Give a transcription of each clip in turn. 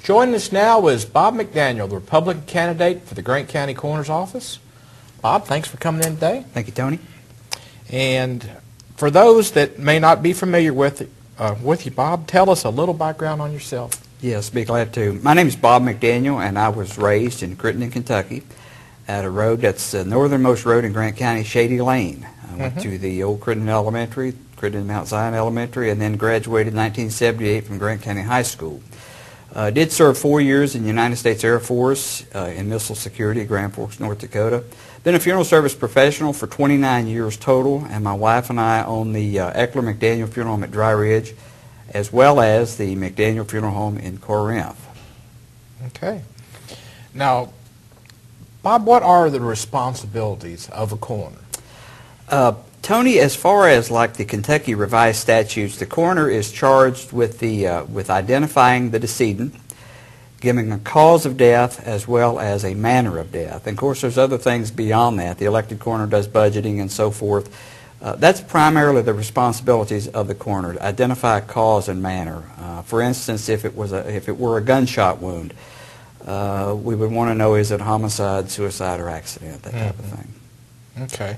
Joining us now is Bob McDaniel, the Republican candidate for the Grant County Coroner's Office. Bob, thanks for coming in today. Thank you, Tony. And for those that may not be familiar with you, Bob, tell us a little background on yourself. Yes, be glad to. My name is Bob McDaniel, and I was raised in Crittenden, Kentucky, at a road that's the northernmost road in Grant County, Shady Lane. I went to the old Crittenden Elementary, Crittenden Mount Zion Elementary, and then graduated in 1978 from Grant County High School. Did serve 4 years in the United States Air Force in missile security at Grand Forks, North Dakota. Been a funeral service professional for 29 years total, and my wife and I own the Eckler McDaniel Funeral Home at Dry Ridge, as well as the McDaniel Funeral Home in Corinth. Okay. Now, Bob, what are the responsibilities of a coroner? Tony, as far as like the Kentucky revised statutes, the coroner is charged with with identifying the decedent, giving a cause of death as well as a manner of death. And of course, there's other things beyond that. The elected coroner does budgeting and so forth. That's primarily the responsibilities of the coroner, to identify cause and manner. For instance, if it were a gunshot wound, we would want to know, is it homicide, suicide, or accident, that type of thing. Okay.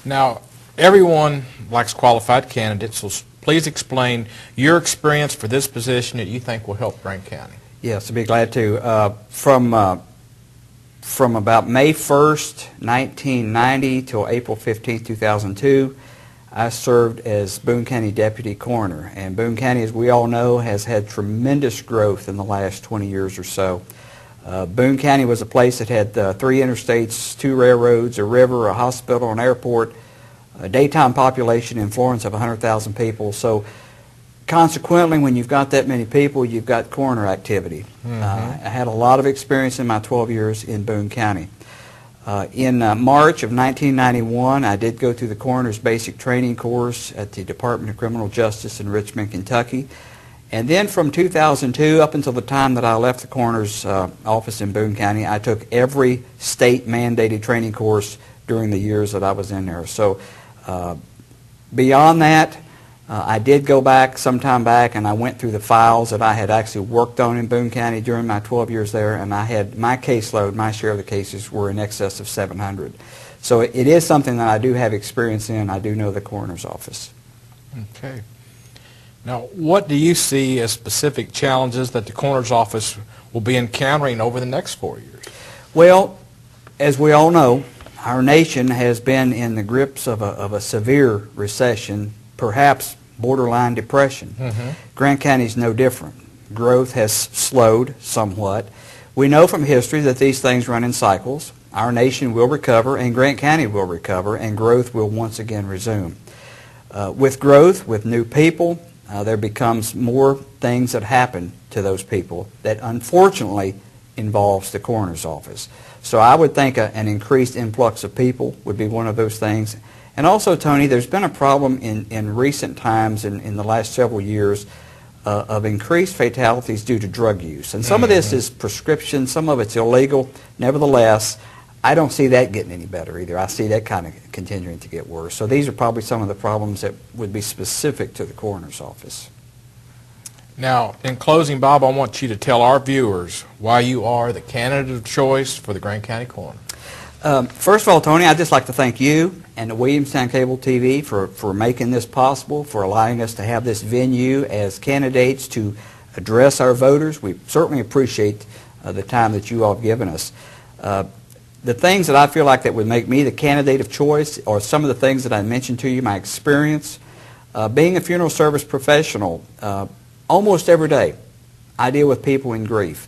Now, everyone likes qualified candidates, so please explain your experience for this position that you think will help Grant County. Yes, I'd be glad to. From about May 1st, 1990 till April 15th, 2002, I served as Boone County Deputy Coroner. And Boone County, as we all know, has had tremendous growth in the last 20 years or so. Boone County was a place that had 3 interstates, 2 railroads, a river, a hospital, an airport, a daytime population in Florence of 100,000 people. So consequently, when you've got that many people, you've got coroner activity. I had a lot of experience in my 12 years in Boone County. In March of 1991, I did go through the coroner's basic training course at the Department of Criminal Justice in Richmond, Kentucky. And then from 2002 up until the time that I left the coroner's office in Boone County, I took every state-mandated training course during the years that I was in there. So beyond that, I did go back some time back, and I went through the files that I had actually worked on in Boone County during my 12 years there, and I had my caseload, my share of the cases were in excess of 700. So it is something that I do have experience in. I do know the coroner's office. Okay. Now, what do you see as specific challenges that the coroner's office will be encountering over the next 4 years? Well, as we all know, our nation has been in the grips of a severe recession, perhaps borderline depression. Grant County is no different. Growth has slowed somewhat. We know from history that these things run in cycles. Our nation will recover, and Grant County will recover, and growth will once again resume. With growth, with new people, there becomes more things that happen to those people that unfortunately involves the coroner's office. So I would think an increased influx of people would be one of those things. And also, Tony, there's been a problem in recent times, in the last several years, of increased fatalities due to drug use. And some of this is prescription, some of it's illegal. Nevertheless, I don't see that getting any better either. I see that kind of continuing to get worse. So these are probably some of the problems that would be specific to the coroner's office. Now, in closing, Bob, I want you to tell our viewers why you are the candidate of choice for the Grant County Coroner. First of all, Tony, I'd just like to thank you and the Williamstown Cable TV for making this possible, for allowing us to have this venue as candidates to address our voters. We certainly appreciate the time that you all have given us. The things that I feel like that would make me the candidate of choice are some of the things that I mentioned to you, my experience. Being a funeral service professional, almost every day I deal with people in grief.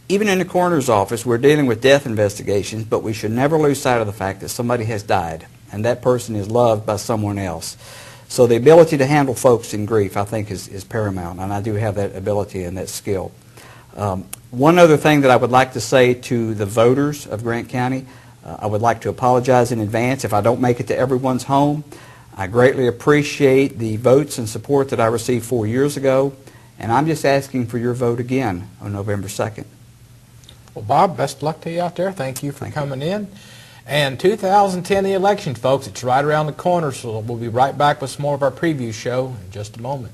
Even in the coroner's office, we're dealing with death investigations, but we should never lose sight of the fact that somebody has died, and that person is loved by someone else. So the ability to handle folks in grief, I think, is paramount, and I do have that ability and that skill. One other thing that I would like to say to the voters of Grant County, I would like to apologize in advance if I don't make it to everyone's home. I greatly appreciate the votes and support that I received 4 years ago, and I'm just asking for your vote again on November 2nd. Well, Bob, best of luck to you out there. Thank you for coming in. And 2010, the election, folks, it's right around the corner, so we'll be right back with some more of our preview show in just a moment.